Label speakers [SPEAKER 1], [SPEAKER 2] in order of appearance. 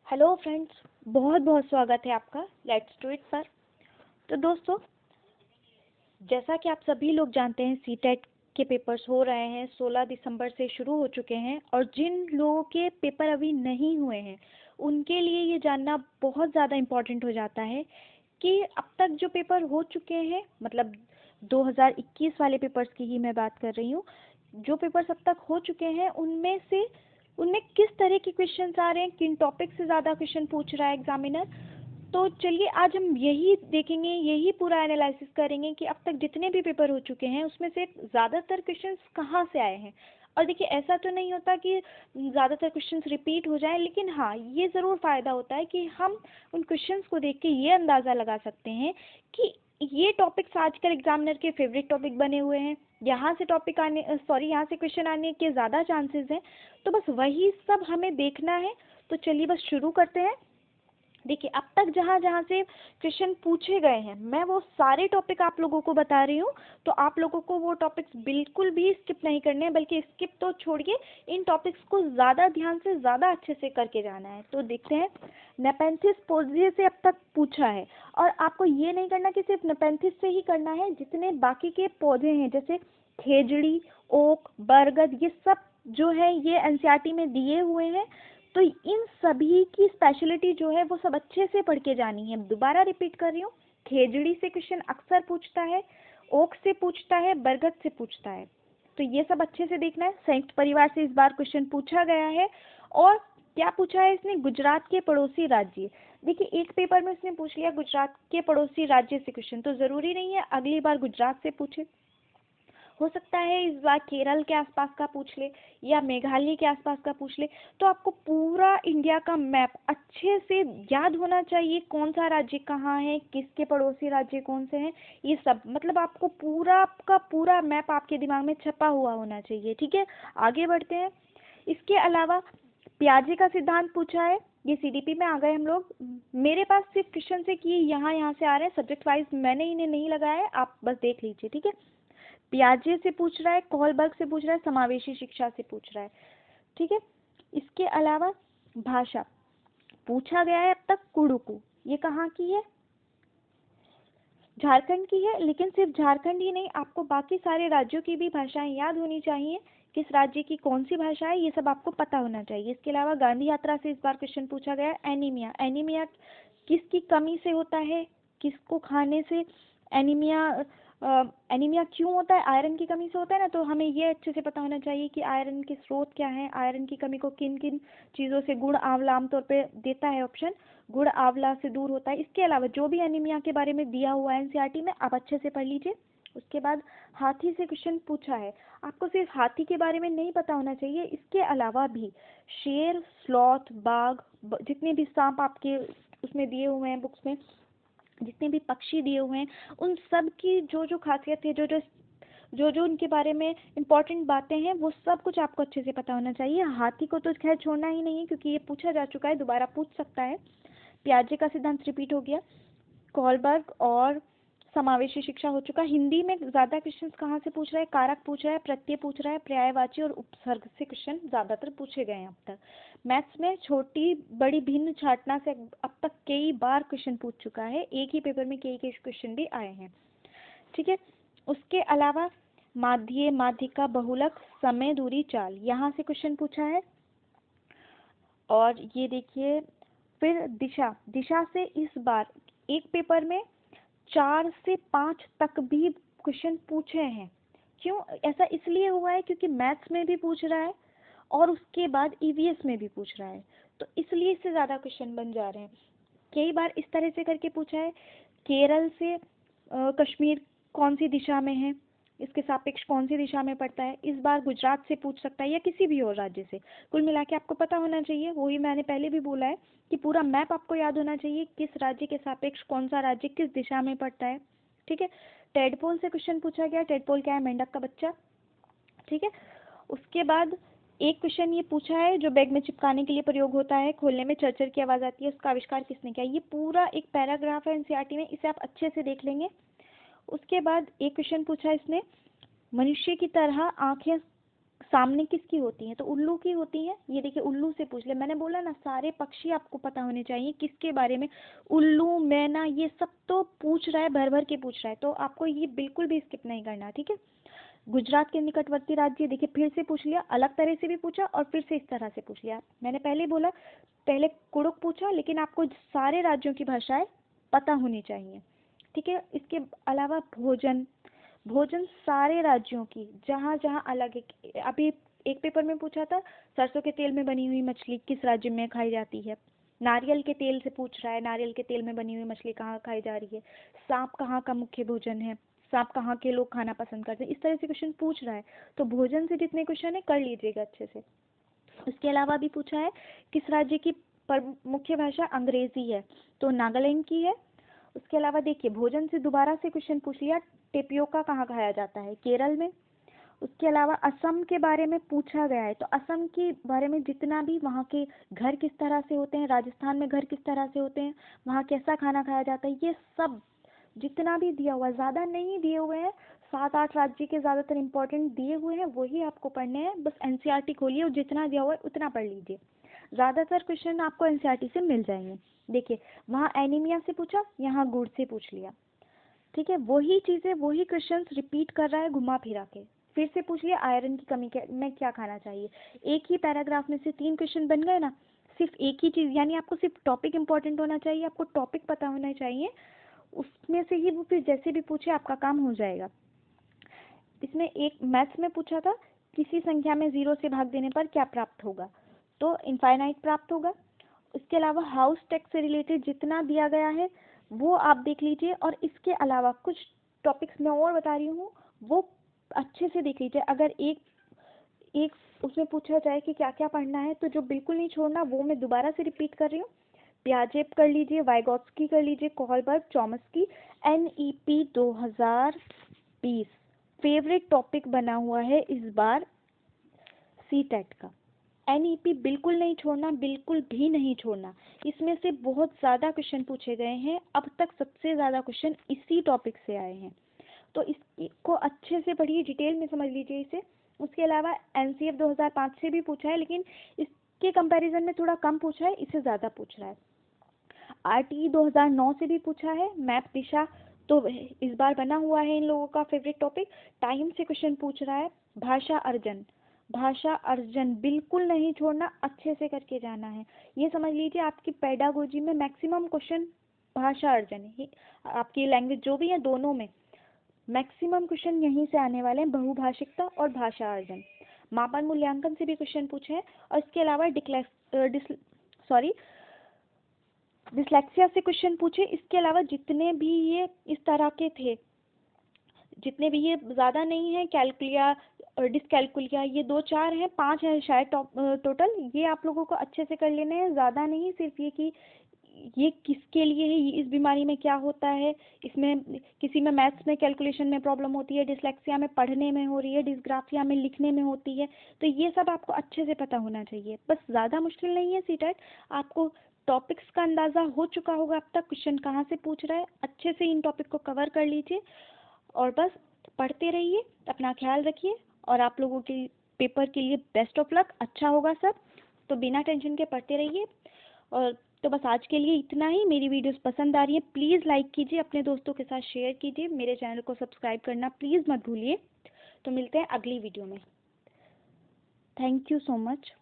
[SPEAKER 1] Hello friends, बहुत बहुत स्वागत है आपका लेट्स डू इट पर। तो दोस्तों, जैसा कि आप सभी लोग जानते हैं, सीटेट के पेपर्स हो रहे हैं, 16 दिसंबर से शुरू हो चुके हैं। और जिन लोगों के पेपर अभी नहीं हुए हैं उनके लिए ये जानना बहुत ज़्यादा इम्पोर्टेंट हो जाता है कि अब तक जो पेपर हो चुके हैं, मतलब 2021 वाले पेपर्स की ही मैं बात कर रही हूँ, जो पेपर्स अब तक हो चुके हैं उनमें किस तरह के क्वेश्चंस आ रहे हैं, किन टॉपिक से ज़्यादा क्वेश्चन पूछ रहा है एग्जामिनर। तो चलिए आज हम यही देखेंगे, यही पूरा एनालिसिस करेंगे कि अब तक जितने भी पेपर हो चुके हैं उसमें से ज़्यादातर क्वेश्चंस कहाँ से आए हैं। और देखिए, ऐसा तो नहीं होता कि ज़्यादातर क्वेश्चंस रिपीट हो जाएं, लेकिन हाँ, ये ज़रूर फ़ायदा होता है कि हम उन क्वेश्चंस को देख के ये अंदाज़ा लगा सकते हैं कि ये टॉपिक्स आजकल एग्जामिनर के फेवरेट टॉपिक बने हुए हैं, यहाँ से यहाँ से क्वेश्चन आने के ज़्यादा चांसेस हैं। तो बस वही सब हमें देखना है। तो चलिए बस शुरू करते हैं। देखिए, अब तक जहाँ जहाँ से क्वेश्चन पूछे गए हैं मैं वो सारे टॉपिक आप लोगों को बता रही हूँ। तो आप लोगों को वो टॉपिक्स बिल्कुल भी स्किप नहीं करने हैं, बल्कि स्किप तो छोड़िए, इन टॉपिक्स को ज़्यादा ध्यान से, ज़्यादा अच्छे से करके जाना है। तो देखते हैं, नेपेंथिस पोल्ज़े से अब तक पूछा है। और आपको ये नहीं करना कि सिर्फ नेपेंथिस से ही करना है, जितने बाकी के पौधे हैं जैसे खेजड़ी, ओक, बरगद, ये सब जो है ये एनसीईआरटी में दिए हुए हैं। तो इन सभी की स्पेशलिटी जो है वो सब अच्छे से पढ़ के जानी है। दोबारा रिपीट कर रही हूँ, खेजड़ी से क्वेश्चन अक्सर पूछता है, ओक से पूछता है, बरगद से पूछता है। तो ये सब अच्छे से देखना है। संयुक्त परिवार से इस बार क्वेश्चन पूछा गया है। और क्या पूछा है इसने? गुजरात के पड़ोसी राज्य। देखिए, एक पेपर में उसने पूछ लिया गुजरात के पड़ोसी राज्य से क्वेश्चन, तो ज़रूरी नहीं है अगली बार गुजरात से पूछे। हो सकता है इस बार केरल के आसपास का पूछ ले या मेघालय के आसपास का पूछ ले। तो आपको पूरा इंडिया का मैप अच्छे से याद होना चाहिए, कौन सा राज्य कहाँ है, किसके पड़ोसी राज्य कौन से हैं, ये सब मतलब आपको पूरा का पूरा मैप आपके दिमाग में छपा हुआ होना चाहिए। ठीक है, आगे बढ़ते हैं। इसके अलावा पियाजे का सिद्धांत पूछा है, ये सीडीपी में आ गए हम लोग। मेरे पास सिर्फ क्वेश्चन से कि यहाँ यहाँ से आ रहे हैं, सब्जेक्ट वाइज मैंने इन्हें नहीं लगाया है, आप बस देख लीजिए। ठीक है, पियाजे से पूछ रहा है, कोहलबर्ग से पूछ रहा है, समावेशी शिक्षा से पूछ रहा है। ठीक है, इसके अलावा भाषा पूछा गया है अब तक कुडुकू, ये कहाँ की है? झारखंड की है। लेकिन सिर्फ झारखंड ही नहीं, आपको बाकी सारे राज्यों की भी भाषाएं याद होनी चाहिए, किस राज्य की कौन सी भाषा है ये सब आपको पता होना चाहिए। इसके अलावा गांधी यात्रा से इस बार क्वेश्चन पूछा गया है, एनीमिया। एनीमिया किसकी कमी से होता है, किसको खाने से एनीमिया एनीमिया क्यों होता है? आयरन की कमी से होता है ना। तो हमें ये अच्छे से पता होना चाहिए कि आयरन के स्रोत क्या है, आयरन की कमी को किन किन चीज़ों से। गुड़ आंवला आमतौर पे देता है ऑप्शन, गुड़ आंवला से दूर होता है। इसके अलावा जो भी एनीमिया के बारे में दिया हुआ है एनसीईआरटी में, आप अच्छे से पढ़ लीजिए। उसके बाद हाथी से क्वेश्चन पूछा है। आपको सिर्फ हाथी के बारे में नहीं पता होना चाहिए, इसके अलावा भी शेर, स्लॉथ, बाघ, जितने भी सांप आपके उसमें दिए हुए हैं बुक्स में, जितने भी पक्षी दिए हुए हैं, उन सब की जो जो खासियत है, जो जो उनके बारे में इम्पोर्टेंट बातें हैं, वो सब कुछ आपको अच्छे से पता होना चाहिए। हाथी को तो खैर छोड़ना ही नहीं है, क्योंकि ये पूछा जा चुका है, दोबारा पूछ सकता है। पियाजे का सिद्धांत रिपीट हो गया। कोहलबर्ग और समावेशी शिक्षा हो चुका। हिंदी में ज़्यादा क्वेश्चंस कहाँ से पूछ रहा है? कारक पूछ रहा है, प्रत्यय पूछ रहा है, पर्यायवाची और उपसर्ग से क्वेश्चन ज़्यादातर पूछे गए हैं अब तक। मैथ्स में छोटी बड़ी भिन्न छाटना से अब तक कई बार क्वेश्चन पूछ चुका है, एक ही पेपर में कई कई क्वेश्चन भी आए हैं। ठीक है, उसके अलावा माध्य, माध्यिका, बहुलक, समय, दूरी, चाल, यहाँ से क्वेश्चन पूछा है। और ये देखिए, फिर दिशा, दिशा से इस बार एक पेपर में 4 से 5 तक भी क्वेश्चन पूछे हैं। क्यों ऐसा? इसलिए हुआ है क्योंकि मैथ्स में भी पूछ रहा है और उसके बाद ईवीएस में भी पूछ रहा है, तो इसलिए इससे ज़्यादा क्वेश्चन बन जा रहे हैं। कई बार इस तरह से करके पूछा है, केरल से कश्मीर कौन सी दिशा में है, इसके सापेक्ष कौन सी दिशा में पड़ता है। इस बार गुजरात से पूछ सकता है या किसी भी और राज्य से। कुल मिला के आपको पता होना चाहिए, वही मैंने पहले भी बोला है कि पूरा मैप आपको याद होना चाहिए, किस राज्य के सापेक्ष कौन सा राज्य किस दिशा में पड़ता है। ठीक है, टेडपोल से क्वेश्चन पूछा गया। टेडपोल क्या है? मेंढक का बच्चा। ठीक है, उसके बाद एक क्वेश्चन ये पूछा है, जो बैग में चिपकाने के लिए प्रयोग होता है, खोलने में चरचर की आवाज़ आती है, उसका आविष्कार किसने किया? ये पूरा एक पैराग्राफ है एनसीईआरटी में, इसे आप अच्छे से देख लेंगे। उसके बाद एक क्वेश्चन पूछा है इसने, मनुष्य की तरह आंखें सामने किसकी होती हैं? तो उल्लू की होती हैं। ये देखिए उल्लू से पूछ ले, मैंने बोला ना सारे पक्षी आपको पता होने चाहिए किसके बारे में। उल्लू, मैना, ये सब तो पूछ रहा है, भर भर के पूछ रहा है, तो आपको ये बिल्कुल भी स्किप नहीं करना, ठीक है। गुजरात के निकटवर्ती राज्य, देखिए फिर से पूछ लिया, अलग तरह से भी पूछा और फिर से इस तरह से पूछ लिया। मैंने पहले बोला, पहले कुड़ुक पूछा, लेकिन आपको सारे राज्यों की भाषाएं पता होनी चाहिए, ठीक है। इसके अलावा भोजन, भोजन सारे राज्यों की, जहाँ जहाँ अलग है। अभी एक पेपर में पूछा था सरसों के तेल में बनी हुई मछली किस राज्य में खाई जाती है। नारियल के तेल से पूछ रहा है, नारियल के तेल में बनी हुई मछली कहाँ खाई जा रही है। सांप कहाँ का मुख्य भोजन है, सांप कहाँ के लोग खाना पसंद करते हैं। इस तरह से क्वेश्चन पूछ रहा है, तो भोजन से जितने क्वेश्चन है कर लीजिएगा अच्छे से। उसके अलावा भी पूछा है किस राज्य की मुख्य भाषा अंग्रेजी है, तो नागालैंड की है। उसके अलावा देखिए भोजन से दोबारा से क्वेश्चन पूछ लिया, टेपियोका कहाँ खाया जाता है, केरल में। उसके अलावा असम के बारे में पूछा गया है, तो असम के बारे में जितना भी वहाँ के घर किस तरह से होते हैं, राजस्थान में घर किस तरह से होते हैं, वहाँ कैसा खाना खाया जाता है, ये सब जितना भी दिया हुआ है, ज़्यादा नहीं दिए हुए हैं, 7-8 राज्य के ज़्यादातर इंपॉर्टेंट दिए हुए हैं, वही आपको पढ़ने हैं। बस एनसीईआरटी खोलिए और जितना दिया हुआ है उतना पढ़ लीजिए। ज़्यादातर क्वेश्चन आपको एनसीईआरटी से मिल जाएंगे। देखिए वहाँ एनीमिया से पूछा, यहाँ गुड़ से पूछ लिया, ठीक है। वही चीज़ें वही क्वेश्चंस रिपीट कर रहा है घुमा फिरा के। फिर से पूछ लिया आयरन की कमी में क्या खाना चाहिए। एक ही पैराग्राफ में से 3 क्वेश्चन बन गए ना। सिर्फ एक ही चीज़, यानी आपको सिर्फ टॉपिक इंपॉर्टेंट होना चाहिए, आपको टॉपिक पता होना चाहिए, उसमें से ही वो फिर जैसे भी पूछे आपका काम हो जाएगा। इसमें एक मैथ्स में पूछा था किसी संख्या में 0 से भाग देने पर क्या प्राप्त होगा, तो इनफाइनाइट प्राप्त होगा। इसके अलावा हाउस टैक्स से रिलेटेड जितना दिया गया है वो आप देख लीजिए, और इसके अलावा कुछ टॉपिक्स मैं और बता रही हूँ वो अच्छे से देख लीजिए। अगर एक एक उसमें पूछा जाए कि क्या क्या पढ़ना है, तो जो बिल्कुल नहीं छोड़ना वो मैं दोबारा से रिपीट कर रही हूँ। पियाजेव कर लीजिए, वाइगॉत्स्की कर लीजिए, Kohlberg, Chomsky, NEP 2020 favourite topic बना हुआ है इस बार सीटेट का। एनईपी बिल्कुल नहीं छोड़ना, बिल्कुल भी नहीं छोड़ना। इसमें से बहुत ज़्यादा क्वेश्चन पूछे गए हैं, अब तक सबसे ज़्यादा क्वेश्चन इसी टॉपिक से आए हैं, तो इसको अच्छे से पढ़िए, डिटेल में समझ लीजिए इसे। उसके अलावा एनसीएफ 2005 से भी पूछा है, लेकिन इसके कंपैरिजन में थोड़ा कम पूछा है, इससे ज़्यादा पूछ रहा है। आरटीई 2009 से भी पूछा है, मैप दिशा तो इस बार बना हुआ है इन लोगों का फेवरेट टॉपिक। टाइम से क्वेश्चन पूछ रहा है। भाषा अर्जन, भाषा अर्जन बिल्कुल नहीं छोड़ना, अच्छे से करके जाना है। ये समझ लीजिए आपकी पेडागोजी में मैक्सिमम क्वेश्चन भाषा अर्जन ही, आपकी लैंग्वेज जो भी है दोनों में मैक्सिमम क्वेश्चन यहीं से आने वाले हैं, बहुभाषिकता और भाषा अर्जन। मापन मूल्यांकन से भी क्वेश्चन पूछे हैं, और इसके अलावा डिसलेक्सिया से क्वेश्चन पूछे। इसके अलावा जितने भी ये इस तरह के थे, जितने भी ये ज़्यादा नहीं है, कैलकुलिया और डिसकैलकुलिया, ये 2-4 हैं, 5 हैं शायद टोटल, ये आप लोगों को अच्छे से कर लेने हैं। ज़्यादा नहीं, सिर्फ ये कि ये किसके लिए है, इस बीमारी में क्या होता है, इसमें किसी में मैथ्स में कैलकुलेशन में प्रॉब्लम होती है, डिसलेक्सिया में पढ़ने में हो रही है, डिसग्राफिया में लिखने में होती है, तो ये सब आपको अच्छे से पता होना चाहिए। बस ज़्यादा मुश्किल नहीं है सीटेट, आपको टॉपिक्स का अंदाज़ा हो चुका होगा अब तक, क्वेश्चन कहाँ से पूछ रहा है, अच्छे से इन टॉपिक को कवर कर लीजिए और बस पढ़ते रहिए। अपना ख्याल रखिए, और आप लोगों के पेपर के लिए बेस्ट ऑफ लक, अच्छा होगा सब, तो बिना टेंशन के पढ़ते रहिए। और तो बस आज के लिए इतना ही। मेरी वीडियोस पसंद आ रही है प्लीज़ लाइक कीजिए, अपने दोस्तों के साथ शेयर कीजिए, मेरे चैनल को सब्सक्राइब करना प्लीज़ मत भूलिए। तो मिलते हैं अगली वीडियो में। Thank you so much.